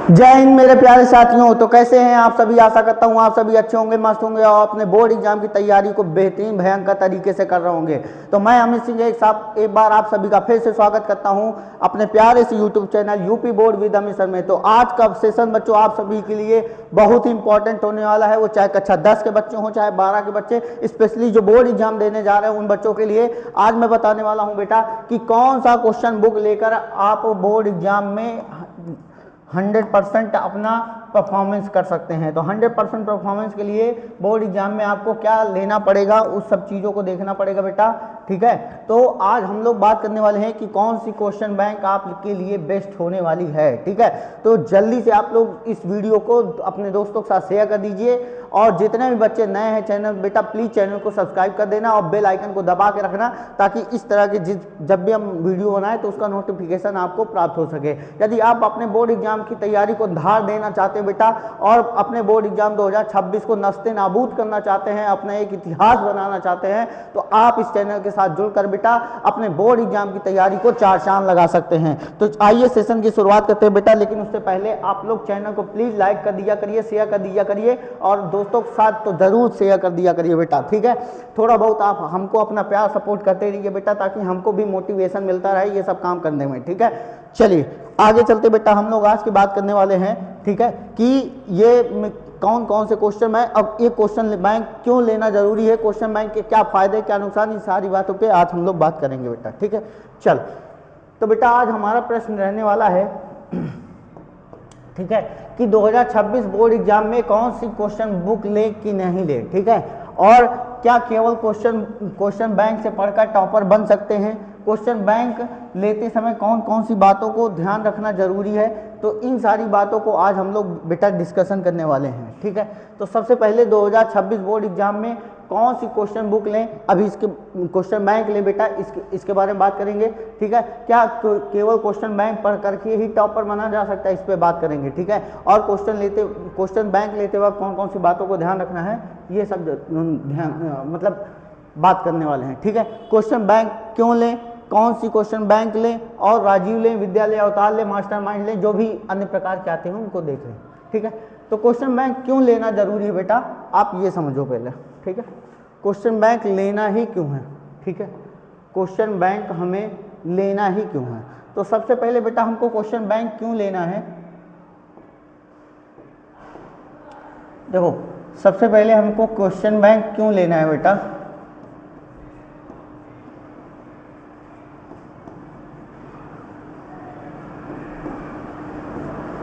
जय हिंद मेरे प्यारे साथियों। तो कैसे हैं आप सभी? आशा करता हूं आप सभी अच्छे होंगे, मस्त होंगे और अपने बोर्ड एग्जाम की तैयारी को बेहतरीन भयंकर तरीके से कर रहे होंगे। तो मैं अमित सिंह एक बार आप सभी का फिर से स्वागत करता हूं अपने प्यारे से YouTube channel UP board with Amit sir में। तो आज का सेशन बच्चों आप सभी के लिए बहुत ही इंपॉर्टेंट होने वाला है, वो चाहे कक्षा 10 के बच्चे हों चाहे 12 के बच्चे, स्पेशली जो बोर्ड एग्जाम देने जा रहे हैं उन बच्चों के लिए आज मैं बताने वाला हूं बेटा कि कौन सा क्वेश्चन बुक लेकर आप बोर्ड एग्जाम में 100% अपना परफॉर्मेंस कर सकते हैं। तो 100% परफॉर्मेंस के लिए बोर्ड एग्जाम में आपको क्या लेना पड़ेगा, उस सब चीज़ों को देखना पड़ेगा बेटा। ठीक है, तो आज हम लोग बात करने वाले हैं कि कौन सी क्वेश्चन बैंक आपके लिए बेस्ट होने वाली है। ठीक है, तो जल्दी से आप लोग इस वीडियो को अपने दोस्तों के साथ शेयर कर दीजिए और जितने भी बच्चे नए हैं चैनल बेटा प्लीज़ चैनल को सब्सक्राइब कर देना और बेल आइकन को दबा के रखना ताकि इस तरह के जब भी हम वीडियो बनाएं तो उसका नोटिफिकेशन आपको प्राप्त हो सके। यदि आप अपने बोर्ड एग्जाम की तैयारी को धार देना चाहते हैं बेटा और अपने बोर्ड एग्जाम 2026 को नस्ते नाबूद करना चाहते हैं, अपना एक इतिहास बनाना चाहते हैं, तो आप इस चैनल के साथ जुड़कर बेटा अपने बोर्ड एग्जाम की तैयारी को चार चांद लगा सकते हैं। तो आइए सेशन की शुरुआत करते हैं बेटा, लेकिन उससे पहले आप लोग चैनल को प्लीज़ लाइक कर दिया करिए, शेयर कर दिया करिए और दोस्तों के साथ तो ज़रूर शेयर कर दिया करिए बेटा। ठीक है, थोड़ा बहुत आप हमको अपना प्यार सपोर्ट करते रहिए बेटा ताकि हमको भी मोटिवेशन मिलता रहे ये सब काम करने में। ठीक है, चलिए आगे चलते बेटा, हम लोग आज की बात करने वाले हैं। ठीक है, कि ये कौन कौन से क्वेश्चन बैंक, अब ये क्वेश्चन बैंक क्यों लेना जरूरी है, क्वेश्चन बैंक के क्या फायदे क्या नुकसान, इन सारी बातों पे आज हम लोग बात करेंगे बेटा। ठीक है, चल तो बेटा आज हमारा प्रश्न रहने वाला है ठीक है कि 2026 बोर्ड एग्जाम में कौन सी क्वेश्चन बुक ले कि नहीं ले। ठीक है, और क्या केवल क्वेश्चन बैंक से पढ़कर टॉपर बन सकते हैं, क्वेश्चन बैंक लेते समय कौन कौन सी बातों को ध्यान रखना जरूरी है, तो इन सारी बातों को आज हम लोग बेटा डिस्कशन करने वाले हैं। ठीक है, तो सबसे पहले 2026 बोर्ड एग्जाम में कौन सी क्वेश्चन बुक लें, अभी इसके क्वेश्चन बैंक लें बेटा, इसके बारे में बात करेंगे। ठीक है, क्या केवल क्वेश्चन बैंक पढ़ करके ही टॉपर बना जा सकता है, इस पर बात करेंगे। ठीक है, और क्वेश्चन बैंक लेते वक्त कौन कौन सी बातों को ध्यान रखना है ये सब ध्यान मतलब बात करने वाले हैं। ठीक है, क्वेश्चन बैंक क्यों लें, कौन सी क्वेश्चन बैंक लें और राजीव लें, विद्यालय अवतार लें, मास्टरमाइंड लें, जो भी अन्य प्रकार के आते हैं उनको देख लें। ठीक है, तो क्वेश्चन बैंक क्यों लेना जरूरी है बेटा, आप ये समझो पहले। ठीक है, क्वेश्चन बैंक लेना ही क्यों है। ठीक है, क्वेश्चन बैंक हमें लेना ही क्यों है, तो सबसे पहले बेटा हमको क्वेश्चन बैंक क्यों लेना है, देखो सबसे पहले हमको क्वेश्चन बैंक क्यों लेना है बेटा,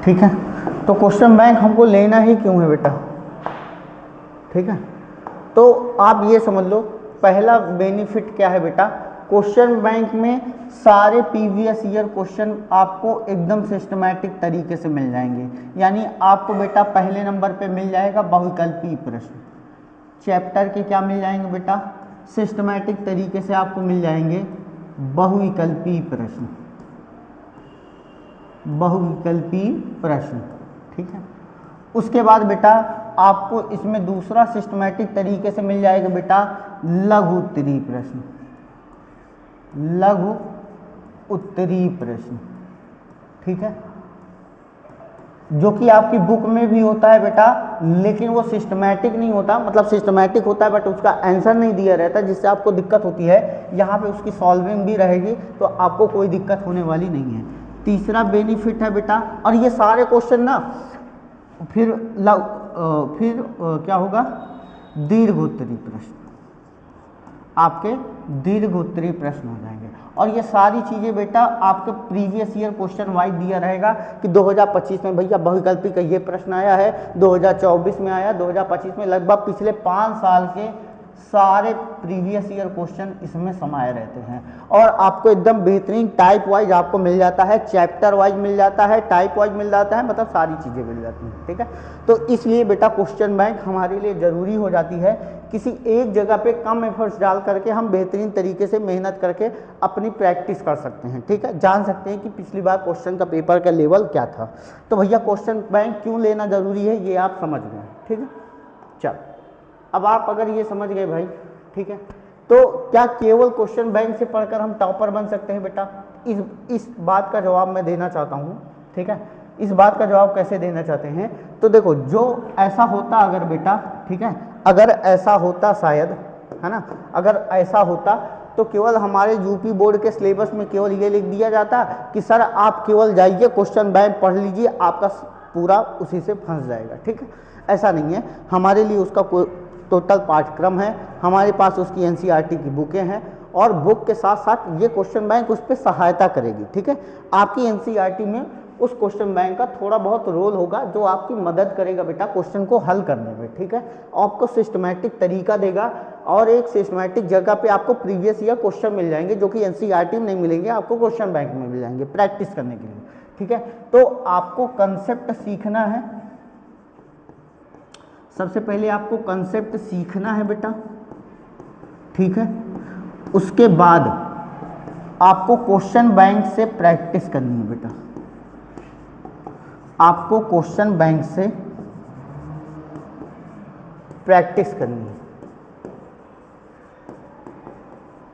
ठीक है, तो क्वेश्चन बैंक हमको लेना ही क्यों है बेटा। ठीक है, तो आप ये समझ लो पहला बेनिफिट क्या है बेटा, क्वेश्चन बैंक में सारे प्रीवियस ईयर क्वेश्चन आपको एकदम सिस्टमैटिक तरीके से मिल जाएंगे। यानी आपको बेटा पहले नंबर पे मिल जाएगा बहुविकल्पीय प्रश्न, चैप्टर के क्या मिल जाएंगे बेटा, सिस्टमैटिक तरीके से आपको मिल जाएंगे बहुविकल्पीय प्रश्न, बहुविकल्पीय प्रश्न। ठीक है, उसके बाद बेटा आपको इसमें दूसरा सिस्टमैटिक तरीके से मिल जाएगा बेटा लघु उत्तरीय प्रश्न, लघु उत्तरीय प्रश्न। ठीक है, जो कि आपकी बुक में भी होता है बेटा, लेकिन वो सिस्टमैटिक नहीं होता, मतलब सिस्टमैटिक होता है बट उसका आंसर नहीं दिया रहता, जिससे आपको दिक्कत होती है। यहाँ पे उसकी सॉल्विंग भी रहेगी तो आपको कोई दिक्कत होने वाली नहीं है। तीसरा बेनिफिट है बेटा, और ये सारे क्वेश्चन ना फिर क्या होगा, दीर्घ उत्तरीय प्रश्न, आपके दीर्घ उत्तरीय प्रश्न हो जाएंगे। और ये सारी चीज़ें बेटा आपके प्रीवियस ईयर क्वेश्चन वाइज दिया रहेगा कि 2025 में भैया बहुविकल्पी का ये प्रश्न आया है, 2024 में आया, 2025 में, लगभग पिछले 5 साल के सारे प्रीवियस ईयर क्वेश्चन इसमें समाये रहते हैं। और आपको एकदम बेहतरीन टाइप वाइज आपको मिल जाता है, चैप्टर वाइज मिल जाता है, टाइप वाइज मिल जाता है, मतलब सारी चीज़ें मिल जाती हैं। ठीक है, तो इसलिए बेटा क्वेश्चन बैंक हमारे लिए ज़रूरी हो जाती है। किसी एक जगह पे कम एफर्ट्स डाल करके हम बेहतरीन तरीके से मेहनत करके अपनी प्रैक्टिस कर सकते हैं। ठीक है, जान सकते हैं कि पिछली बार क्वेश्चन का पेपर का लेवल क्या था। तो भैया क्वेश्चन बैंक क्यों लेना ज़रूरी है ये आप समझ गए। ठीक है, चल अब आप अगर ये समझ गए भाई, ठीक है, तो क्या केवल क्वेश्चन बैंक से पढ़कर हम टॉपर बन सकते हैं बेटा, इस बात का जवाब मैं देना चाहता हूँ। ठीक है, इस बात का जवाब कैसे देना चाहते हैं, तो देखो जो ऐसा होता अगर बेटा, ठीक है, अगर ऐसा होता शायद, है ना, अगर ऐसा होता तो केवल हमारे यूपी बोर्ड के सिलेबस में केवल ये लिख दिया जाता कि सर आप केवल जाइए क्वेश्चन बैंक पढ़ लीजिए, आपका पूरा उसी से फंस जाएगा, ठीक है। ऐसा नहीं है, हमारे लिए उसका कोई टोटल पाठ्यक्रम है, हमारे पास उसकी एनसीईआरटी की बुकें हैं और बुक के साथ साथ ये क्वेश्चन बैंक उस पर सहायता करेगी, ठीक है। आपकी एनसीईआरटी में उस क्वेश्चन बैंक का थोड़ा बहुत रोल होगा जो आपकी मदद करेगा बेटा क्वेश्चन को हल करने में, ठीक है। आपको सिस्टमैटिक तरीका देगा और एक सिस्टमैटिक जगह पे आपको प्रीवियस ईयर क्वेश्चन मिल जाएंगे जो कि एनसीईआरटी में नहीं मिलेंगे, आपको क्वेश्चन बैंक में मिल जाएंगे प्रैक्टिस करने के लिए, ठीक है। तो आपको कंसेप्ट सीखना है, सबसे पहले आपको कंसेप्ट सीखना है बेटा, ठीक है। उसके बाद आपको क्वेश्चन बैंक से प्रैक्टिस करनी है बेटा, आपको क्वेश्चन बैंक से प्रैक्टिस करनी है,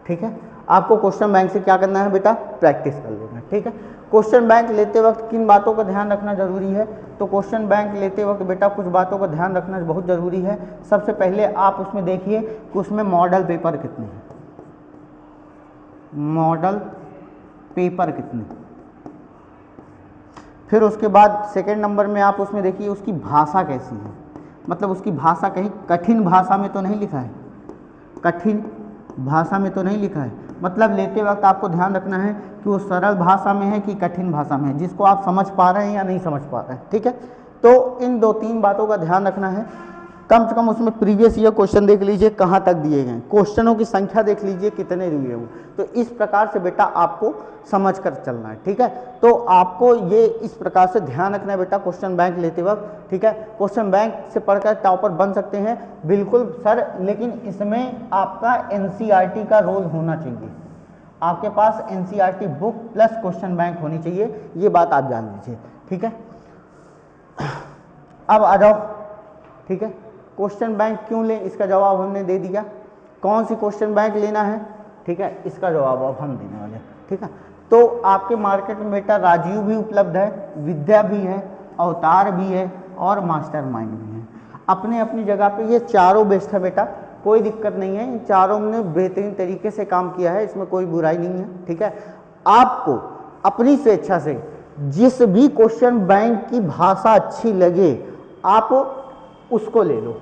ठीक है। आपको क्वेश्चन बैंक से क्या करना है बेटा, प्रैक्टिस कर लेना, ठीक है। क्वेश्चन बैंक लेते वक्त किन बातों का ध्यान रखना जरूरी है, तो क्वेश्चन बैंक लेते वक्त बेटा कुछ बातों का ध्यान रखना बहुत जरूरी है। सबसे पहले आप उसमें देखिए कि उसमें मॉडल पेपर कितने हैं, मॉडल पेपर कितने, फिर उसके बाद सेकंड नंबर में आप उसमें देखिए उसकी भाषा कैसी है, मतलब उसकी भाषा कहीं कठिन भाषा में तो नहीं लिखा है, कठिन भाषा में तो नहीं लिखा है, मतलब लेते वक्त आपको ध्यान रखना है कि वो सरल भाषा में है कि कठिन भाषा में है, जिसको आप समझ पा रहे हैं या नहीं समझ पा रहे हैं, ठीक है। तो इन 2-3 बातों का ध्यान रखना है। कम से कम उसमें प्रीवियस ईयर क्वेश्चन देख लीजिए कहाँ तक दिए गए, क्वेश्चनों की संख्या देख लीजिए कितने दिए हुए, तो इस प्रकार से बेटा आपको समझ कर चलना है, ठीक है। तो आपको ये इस प्रकार से ध्यान रखना है बेटा क्वेश्चन बैंक लेते वक्त, ठीक है। क्वेश्चन बैंक से पढ़कर टॉपर बन सकते हैं बिल्कुल सर, लेकिन इसमें आपका एनसीईआरटी का रोल होना चाहिए, आपके पास NCERT book plus question bank होनी चाहिए, ये बात आप जान लीजिए, ठीक है। अब आ जाओ, ठीक है, क्वेश्चन बैंक क्यों लें इसका जवाब हमने दे दिया, कौन सी क्वेश्चन बैंक लेना है, ठीक है, इसका जवाब अब हम देने वाले हैं, ठीक है। तो आपके मार्केट में बेटा राजीव भी उपलब्ध है, विद्या भी है, अवतार भी है और मास्टरमाइंड भी है, अपने अपनी जगह पे ये चारों बेस्ट है बेटा, कोई दिक्कत नहीं है, इन चारों ने बेहतरीन तरीके से काम किया है, इसमें कोई बुराई नहीं है, ठीक है। आपको अपनी स्वेच्छा से जिस भी क्वेश्चन बैंक की भाषा अच्छी लगे आप उसको ले लो,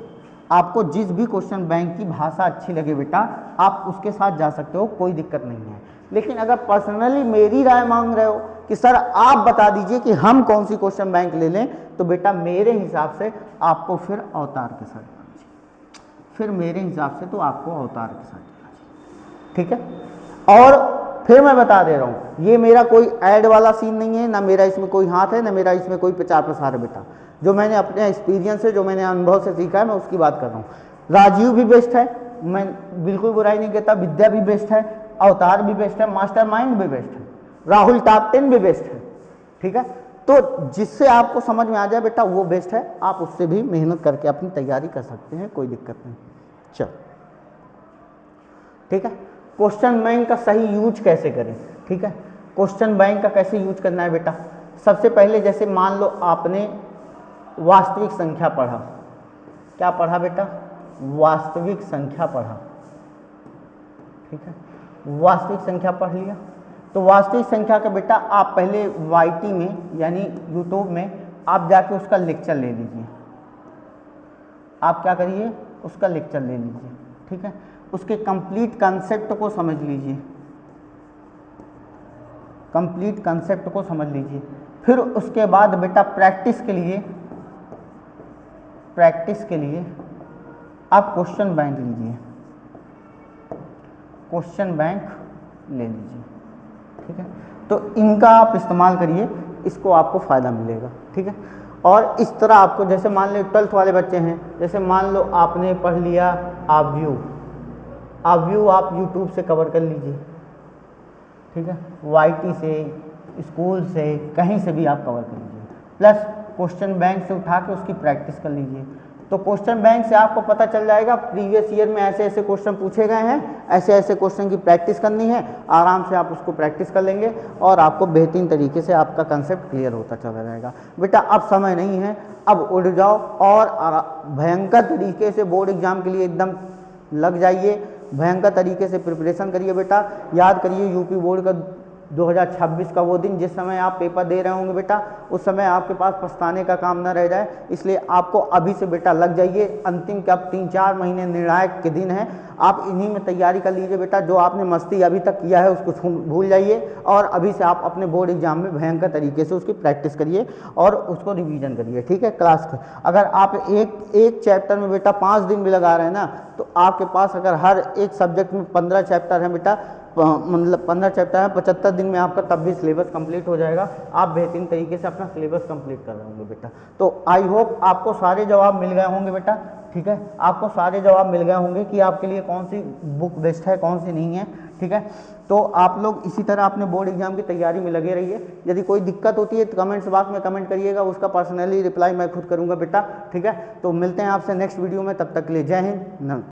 आपको जिस भी क्वेश्चन बैंक की भाषा अच्छी लगे बेटा आप उसके साथ जा सकते हो, कोई दिक्कत नहीं है। लेकिन अगर पर्सनली मेरी राय मांग रहे हो कि सर आप बता दीजिए कि हम कौन सी क्वेश्चन बैंक ले लें, तो बेटा मेरे हिसाब से आपको फिर अवतार के साथ जाना चाहिए, फिर मेरे हिसाब से तो आपको अवतार के साथ जाना चाहिए, ठीक है। और फिर मैं बता दे रहा हूँ ये मेरा कोई ऐड वाला सीन नहीं है, ना मेरा इसमें कोई हाथ है, ना मेरा इसमें कोई प्रचार प्रसार है बेटा, जो मैंने अपने एक्सपीरियंस से, जो मैंने अनुभव से सीखा है मैं उसकी बात कर रहा हूँ। राजीव भी बेस्ट है, मैं बिल्कुल बुराई नहीं कहता, विद्या भी बेस्ट है, अवतार भी बेस्ट है, मास्टरमाइंड भी बेस्ट है, राहुल टॉप 10 भी बेस्ट है, ठीक है। तो जिससे आपको समझ में आ जाए बेटा वो बेस्ट है, आप उससे भी मेहनत करके अपनी तैयारी कर सकते हैं, कोई दिक्कत नहीं। चलो ठीक है, क्वेश्चन बैंक का सही यूज कैसे करें, ठीक है। क्वेश्चन बैंक का कैसे यूज करना है बेटा, सबसे पहले जैसे मान लो आपने वास्तविक संख्या पढ़ा, क्या पढ़ा बेटा, वास्तविक संख्या पढ़ा, ठीक है, वास्तविक संख्या पढ़ लिया, तो वास्तविक संख्या का बेटा आप पहले वाईटी में यानी यूट्यूब में आप जाके उसका लेक्चर ले लीजिए, आप क्या करिए उसका लेक्चर ले लीजिए, ठीक है, उसके कंप्लीट कंसेप्ट को समझ लीजिए, कंप्लीट कंसेप्ट को समझ लीजिए। फिर उसके बाद बेटा प्रैक्टिस के लिए आप क्वेश्चन बैंक लीजिए, क्वेश्चन बैंक ले लीजिए, ठीक है। तो इनका आप इस्तेमाल करिए, इसको आपको फ़ायदा मिलेगा, ठीक है। और इस तरह आपको जैसे मान लो 12th वाले बच्चे हैं, जैसे मान लो आपने पढ़ लिया आप यूट्यूब से कवर कर लीजिए, ठीक है, वाईटी से, स्कूल से, कहीं से भी आप कवर कर लीजिए, प्लस क्वेश्चन बैंक से उठा के उसकी प्रैक्टिस कर लीजिए। तो क्वेश्चन बैंक से आपको पता चल जाएगा प्रीवियस ईयर में ऐसे ऐसे क्वेश्चन पूछे गए हैं, ऐसे ऐसे क्वेश्चन की प्रैक्टिस करनी है, आराम से आप उसको प्रैक्टिस कर लेंगे और आपको बेहतरीन तरीके से आपका कंसेप्ट क्लियर होता चला जाएगा। बेटा अब समय नहीं है, अब उठ जाओ और भयंकर तरीके से बोर्ड एग्जाम के लिए एकदम लग जाइए, भयंकर तरीके से प्रिपरेशन करिए बेटा। याद करिए यूपी बोर्ड का 2026 का वो दिन जिस समय आप पेपर दे रहे होंगे बेटा, उस समय आपके पास पछताने का काम न रह जाए, इसलिए आपको अभी से बेटा लग जाइए। अंतिम के अब 3-4 महीने निर्णायक के दिन हैं, आप इन्हीं में तैयारी कर लीजिए बेटा। जो आपने मस्ती अभी तक किया है उसको भूल जाइए और अभी से आप अपने बोर्ड एग्जाम में भयंकर तरीके से उसकी प्रैक्टिस करिए और उसको रिवीजन करिए, ठीक है। क्लास के अगर आप एक चैप्टर में बेटा 5 दिन भी लगा रहे हैं ना, तो आपके पास अगर हर एक सब्जेक्ट में 15 चैप्टर हैं बेटा, मतलब 15 चैप्टर है, 75 दिन में आपका तब भी सिलेबस कंप्लीट हो जाएगा। आप बेहतरीन तरीके से अपना सिलेबस कंप्लीट कर रहे होंगे बेटा। तो आई होप आपको सारे जवाब मिल गए होंगे बेटा, ठीक है। आपको सारे जवाब मिल गए होंगे कि आपके लिए कौन सी बुक बेस्ट है, कौन सी नहीं है, ठीक है। तो आप लोग इसी तरह अपने बोर्ड एग्जाम की तैयारी में लगे रहिए। यदि कोई दिक्कत होती है तो कमेंट्स बॉक्स में कमेंट करिएगा, उसका पर्सनली रिप्लाई मैं खुद करूँगा बेटा, ठीक है। तो मिलते हैं आपसे नेक्स्ट वीडियो में, तब तक के लिए जय हिंद।